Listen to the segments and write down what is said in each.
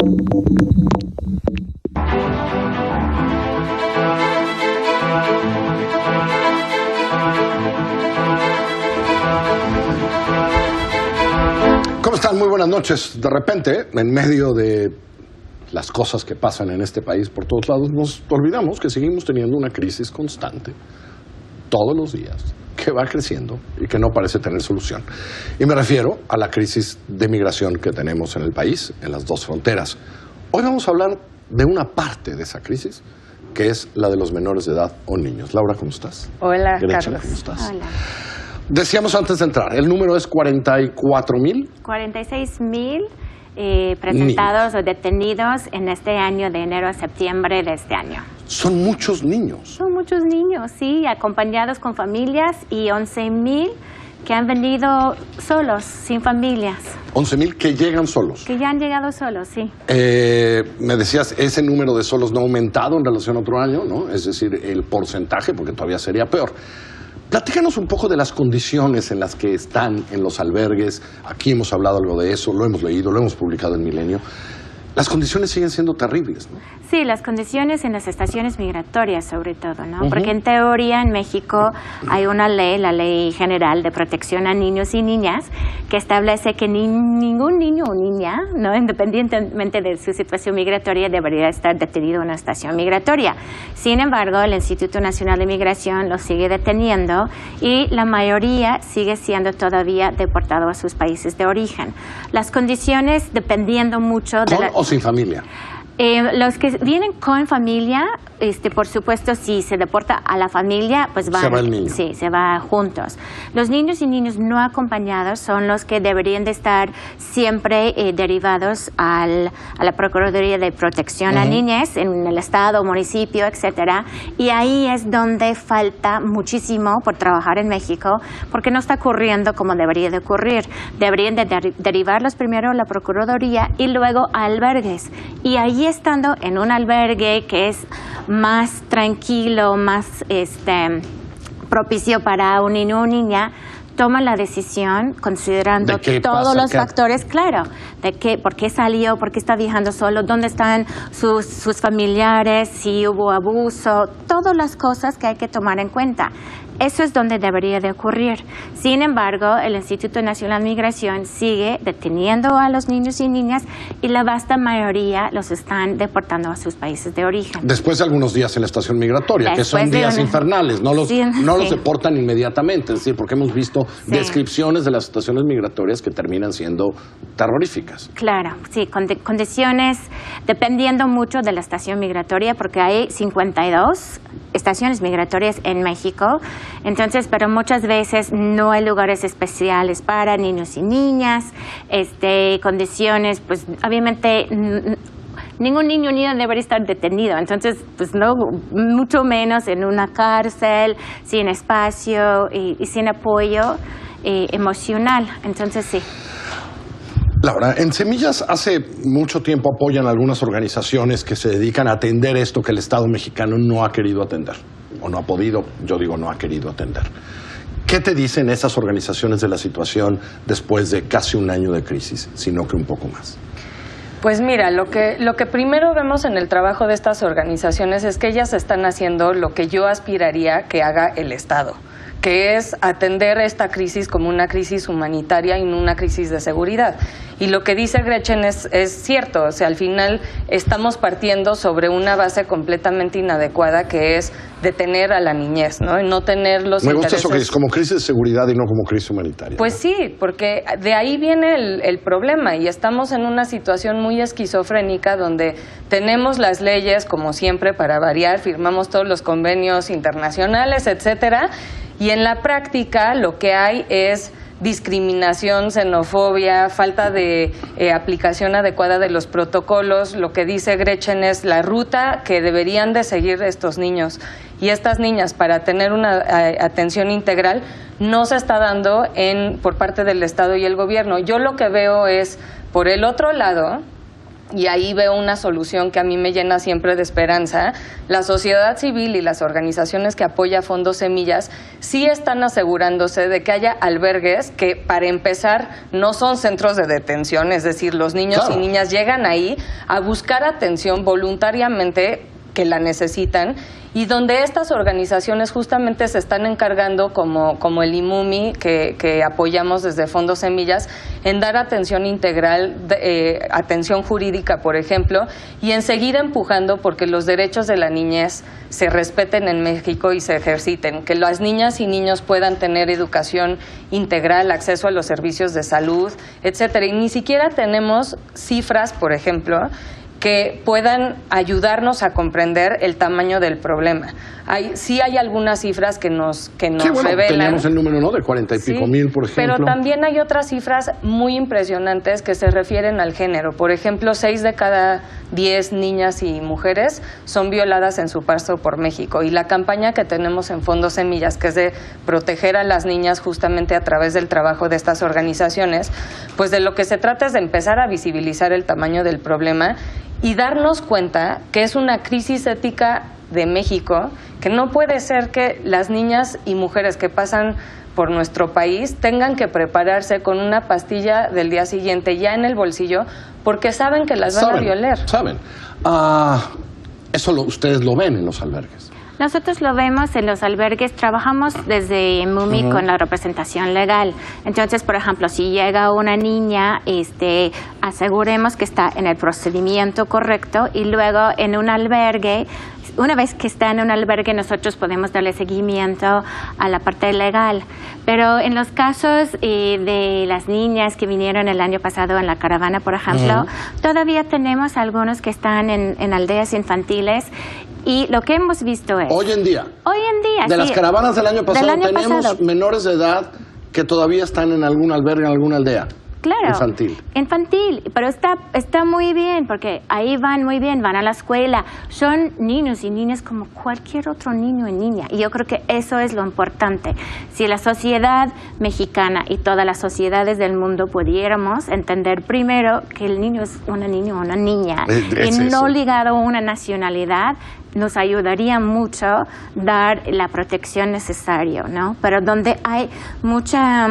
¿Cómo están? Muy buenas noches. De repente, en medio de las cosas que pasan en este país por todos lados, nos olvidamos que seguimos teniendo una crisis constante, todos los días, que va creciendo y que no parece tener solución. Y me refiero a la crisis de migración que tenemos en el país, en las dos fronteras. Hoy vamos a hablar de una parte de esa crisis, que es la de los menores de edad o niños. Laura, ¿cómo estás? Hola, Gretchen, Carlos. ¿cómo estás? Hola. Decíamos antes de entrar, el número es 44,000. 46,000 presentados o detenidos en este año, de enero a septiembre de este año. Son muchos niños. Son muchos niños, sí, acompañados con familias, y 11,000 que han venido solos, sin familias. 11,000 que llegan solos. Que ya han llegado solos, sí. Me decías, ese número de solos no ha aumentado en relación a otro año, ¿no? Es decir, el porcentaje, porque todavía sería peor. Platícanos un poco de las condiciones en las que están en los albergues. Aquí hemos hablado algo de eso, lo hemos leído, lo hemos publicado en Milenio. Las condiciones siguen siendo terribles, ¿no? Sí, las condiciones en las estaciones migratorias, sobre todo, ¿no? Porque en teoría en México hay una ley, la Ley General de Protección a Niños y Niñas, que establece que ningún niño o niña, ¿no?, independientemente de su situación migratoria, debería estar detenido en una estación migratoria. Sin embargo, el Instituto Nacional de Migración los sigue deteniendo y la mayoría sigue siendo todavía deportado a sus países de origen. Las condiciones, dependiendo mucho de ¿Con o sin familia? Los que vienen con familia, por supuesto, si se deporta a la familia, pues van. Se va el niño. Sí, se va juntos. Los niños y niños no acompañados son los que deberían de estar siempre derivados a la Procuraduría de Protección a Niñez en el estado, municipio, etcétera. Y ahí es donde falta muchísimo por trabajar en México, porque no está ocurriendo como debería de ocurrir. Deberían de derivarlos primero a la Procuraduría y luego a albergues. Y ahí, estando en un albergue que es más tranquilo, más propicio para un niño o niña, toma la decisión considerando todos los factores, claro, de por qué salió, por qué está viajando solo, dónde están sus familiares, si hubo abuso, todas las cosas que hay que tomar en cuenta. Eso es donde debería de ocurrir. Sin embargo, el Instituto Nacional de Migración sigue deteniendo a los niños y niñas, y la vasta mayoría los están deportando a sus países de origen. Después de algunos días en la estación migratoria, que son días infernales, no los deportan inmediatamente, es decir, porque hemos visto descripciones de las estaciones migratorias que terminan siendo terroríficas. Claro, sí, condiciones dependiendo mucho de la estación migratoria, porque hay 52 estaciones migratorias en México. Entonces, pero muchas veces no hay lugares especiales para niños y niñas, condiciones, pues obviamente ningún niño ni niña debería estar detenido. Entonces, pues no, mucho menos en una cárcel, sin espacio y sin apoyo emocional. Entonces, sí. Laura, en Semillas hace mucho tiempo apoyan algunas organizaciones que se dedican a atender esto que el Estado mexicano no ha querido atender, o no ha podido, yo digo no ha querido atender. ¿Qué te dicen esas organizaciones de la situación después de casi un año de crisis, sino que un poco más? Pues mira, lo que primero vemos en el trabajo de estas organizaciones es que ellas están haciendo lo que yo aspiraría que haga el Estado, que es atender esta crisis como una crisis humanitaria y no una crisis de seguridad. Y lo que dice Gretchen es cierto, o sea, al final estamos partiendo sobre una base completamente inadecuada, que es detener a la niñez, ¿no? Y no tener los intereses. Me gusta eso que dices, como crisis de seguridad y no como crisis humanitaria. Pues sí, porque de ahí viene el problema, y estamos en una situación muy esquizofrénica donde tenemos las leyes, como siempre, para variar, firmamos todos los convenios internacionales, etcétera, y en la práctica lo que hay es discriminación, xenofobia, falta de aplicación adecuada de los protocolos. Lo que dice Gretchen es la ruta que deberían de seguir estos niños y estas niñas para tener una atención integral no se está dando por parte del Estado y el gobierno. Yo lo que veo es, por el otro lado, y ahí veo una solución que a mí me llena siempre de esperanza. La sociedad civil y las organizaciones que apoyan Fondos Semillas sí están asegurándose de que haya albergues que, para empezar, no son centros de detención, es decir, los niños y niñas llegan ahí a buscar atención voluntariamente que la necesitan, y donde estas organizaciones justamente se están encargando, como el IMUMI, que apoyamos desde Fondos Semillas, en dar atención integral, atención jurídica, por ejemplo, y en seguir empujando porque los derechos de la niñez se respeten en México y se ejerciten, que las niñas y niños puedan tener educación integral, acceso a los servicios de salud, etcétera. Y ni siquiera tenemos cifras, por ejemplo, que puedan ayudarnos a comprender el tamaño del problema. Sí hay algunas cifras que nos revelan. Teníamos el número, ¿no?, de 40 y pico mil, por ejemplo. Pero también hay otras cifras muy impresionantes que se refieren al género. Por ejemplo, 6 de cada 10 niñas y mujeres son violadas en su paso por México. Y la campaña que tenemos en Fondos Semillas, que es de proteger a las niñas justamente a través del trabajo de estas organizaciones, pues de lo que se trata es de empezar a visibilizar el tamaño del problema y darnos cuenta que es una crisis ética de México, que no puede ser que las niñas y mujeres que pasan por nuestro país tengan que prepararse con una pastilla del día siguiente ya en el bolsillo porque saben que las van a violar. Eso ustedes lo ven en los albergues. Nosotros lo vemos en los albergues, trabajamos desde MUMI con la representación legal. Entonces, por ejemplo, si llega una niña, aseguremos que está en el procedimiento correcto y luego en un albergue, una vez que está en un albergue, nosotros podemos darle seguimiento a la parte legal. Pero en los casos de las niñas que vinieron el año pasado en la caravana, por ejemplo, todavía tenemos algunos que están en aldeas infantiles. Y lo que hemos visto es... Hoy en día. De las caravanas del año pasado, tenemos menores de edad que todavía están en algún albergue, en alguna aldea. Claro. Infantil. Pero está muy bien, porque ahí van muy bien, van a la escuela. Son niños y niñas como cualquier otro niño y niña. Y yo creo que eso es lo importante. Si la sociedad mexicana y todas las sociedades del mundo pudiéramos entender primero que el niño es una niña o una niña y no ligado a una nacionalidad, nos ayudaría mucho dar la protección necesaria, ¿no? Pero donde hay mucha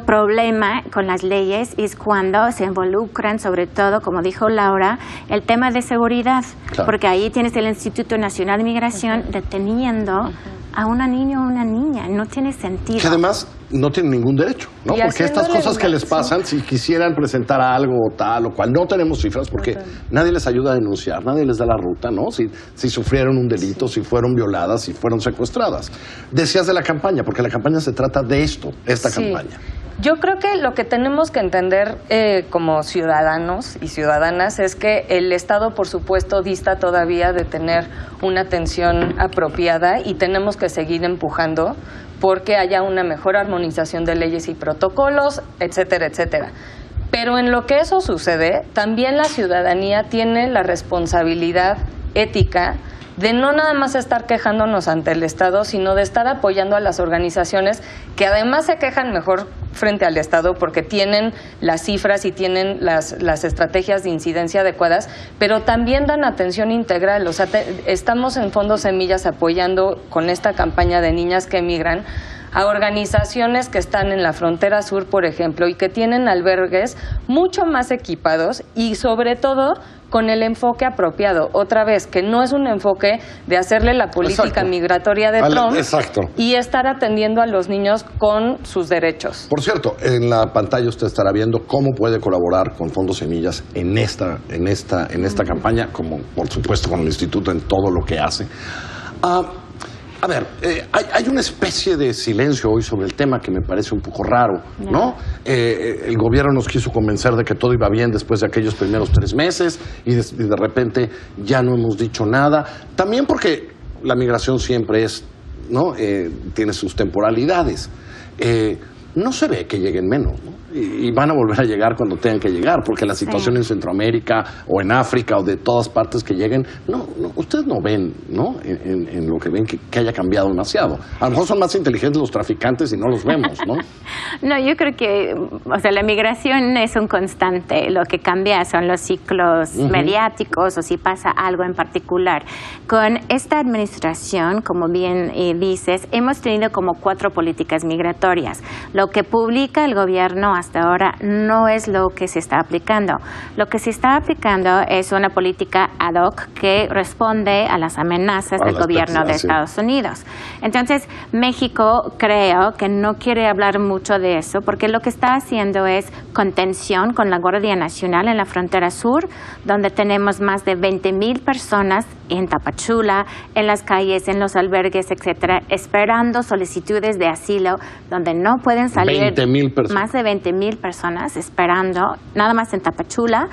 problema con las leyes es cuando se involucran, sobre todo, como dijo Laura, el tema de seguridad, porque ahí tienes el Instituto Nacional de Migración deteniendo a una niña o una niña. No tiene sentido. Que además no tienen ningún derecho, ¿no? Porque estas cosas que les pasan, si quisieran presentar algo tal o cual, no tenemos cifras porque nadie les ayuda a denunciar, nadie les da la ruta, ¿no? Si sufrieron un delito, si fueron violadas, si fueron secuestradas. Decías de la campaña, porque la campaña se trata de esta campaña. Yo creo que lo que tenemos que entender como ciudadanos y ciudadanas es que el Estado, por supuesto, dista todavía de tener una atención apropiada y tenemos que seguir empujando porque haya una mejor armonización de leyes y protocolos, etcétera, etcétera. Pero en lo que eso sucede, también la ciudadanía tiene la responsabilidad ética de no nada más estar quejándonos ante el Estado, sino de estar apoyando a las organizaciones que además se quejan mejor frente al Estado porque tienen las cifras y tienen las estrategias de incidencia adecuadas, pero también dan atención integral. O sea, estamos en Fondos Semillas apoyando con esta campaña de niñas que emigran a organizaciones que están en la frontera sur, por ejemplo, y que tienen albergues mucho más equipados y sobre todo con el enfoque apropiado. Otra vez, que no es un enfoque de hacerle la política migratoria de Trump y estar atendiendo a los niños con sus derechos. Por cierto, en la pantalla usted estará viendo cómo puede colaborar con Fondos Semillas en esta campaña, como por supuesto con el Instituto en todo lo que hace. A ver, hay una especie de silencio hoy sobre el tema que me parece un poco raro, ¿no? El gobierno nos quiso convencer de que todo iba bien después de aquellos primeros 3 meses y de repente ya no hemos dicho nada. También porque la migración siempre es, ¿no? Tiene sus temporalidades. No se ve que lleguen menos, ¿no? y van a volver a llegar cuando tengan que llegar, porque la situación en Centroamérica o en África o de todas partes que lleguen, no ustedes no ven, ¿no? En lo que ven que haya cambiado demasiado. A lo mejor son más inteligentes los traficantes y no los vemos, ¿no? No, yo creo que, o sea, la migración es un constante. Lo que cambia son los ciclos mediáticos o si pasa algo en particular. Con esta administración, como bien dices, hemos tenido como 4 políticas migratorias. Lo que publica el gobierno hasta ahora no es lo que se está aplicando. Lo que se está aplicando es una política ad hoc que responde a las amenazas del gobierno de Estados Unidos. Entonces, México creo que no quiere hablar mucho de eso porque lo que está haciendo es contención con la Guardia Nacional en la frontera sur, donde tenemos más de 20,000 personas en Tapachula, en las calles, en los albergues, etcétera, esperando solicitudes de asilo, donde no pueden salir. 20,000 personas. Más de 20,000 personas esperando, nada más en Tapachula,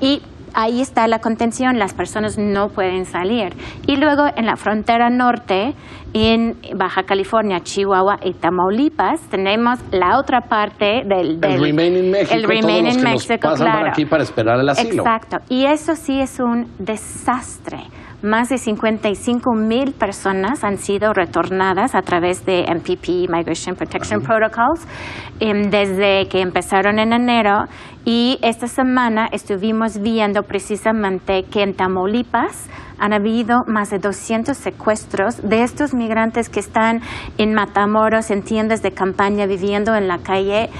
y ahí está la contención, las personas no pueden salir. Y luego en la frontera norte, en Baja California, Chihuahua y Tamaulipas, tenemos la otra parte del el Remain in México, el Remain todos los in que Mexico, nos pasan por aquí para esperar el asilo. Exacto, y eso sí es un desastre. Más de 55,000 personas han sido retornadas a través de MPP, Migration Protection Protocols, desde que empezaron en enero. Y esta semana estuvimos viendo precisamente que en Tamaulipas han habido más de 200 secuestros de estos migrantes que están en Matamoros, en tiendas de campaña, viviendo en la calle.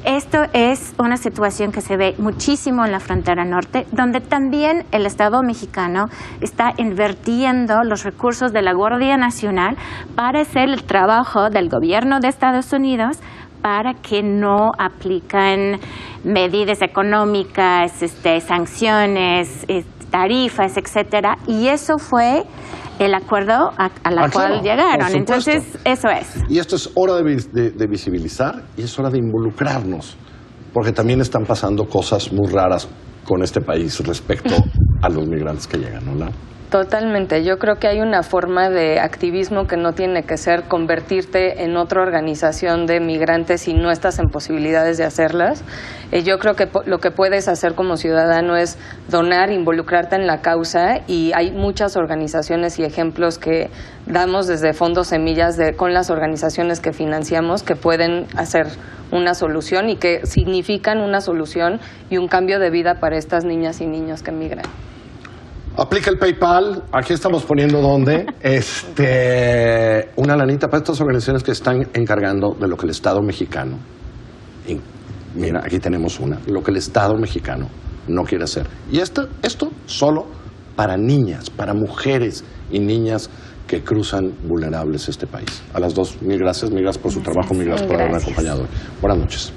Esto es una situación que se ve muchísimo en la frontera norte, donde también el Estado mexicano está invirtiendo los recursos de la Guardia Nacional para hacer el trabajo del gobierno de Estados Unidos para que no aplican medidas económicas, sanciones, tarifas, etcétera. Y eso fue el acuerdo a la cual llegaron. Entonces, eso es. Y esto es hora de visibilizar y es hora de involucrarnos, porque también están pasando cosas muy raras con este país respecto a los migrantes que llegan, ¿no, Lau? Totalmente. Yo creo que hay una forma de activismo que no tiene que ser convertirte en otra organización de migrantes si no estás en posibilidades de hacerlas. Yo creo que lo que puedes hacer como ciudadano es donar, involucrarte en la causa, y hay muchas organizaciones y ejemplos que damos desde Fondos Semillas con las organizaciones que financiamos que pueden hacer una solución y que significan una solución y un cambio de vida para estas niñas y niños que migran. Aplica el PayPal, aquí estamos poniendo dónde, una lanita para estas organizaciones que están encargando de lo que el Estado mexicano, y mira, aquí tenemos lo que el Estado mexicano no quiere hacer. Y esto solo para niñas, para mujeres y niñas que cruzan vulnerables este país. A las dos, mil gracias por su trabajo, mil gracias por haberme acompañado hoy. Buenas noches.